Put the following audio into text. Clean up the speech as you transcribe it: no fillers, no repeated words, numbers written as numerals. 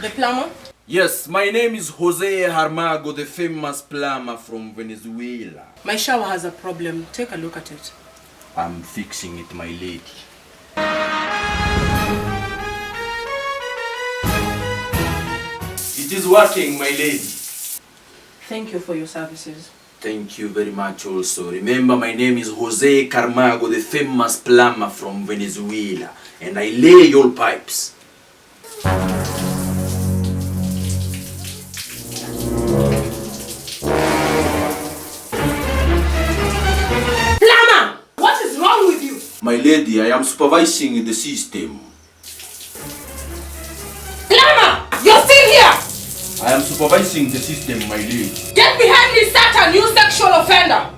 The plumber? Yes, my name is Jose Camargo, the famous plumber from Venezuela. My shower has a problem. Take a look at it. I'm fixing it, my lady. It is working, my lady. Thank you for your services. Thank you very much also. Remember, my name is Jose Camargo, the famous plumber from Venezuela. And I lay your pipes. Plumber! What is wrong with you? My lady, I am supervising the system. Plumber! You're still here! I am supervising the system, my lady. Get behind me, Satan, you sexual offender!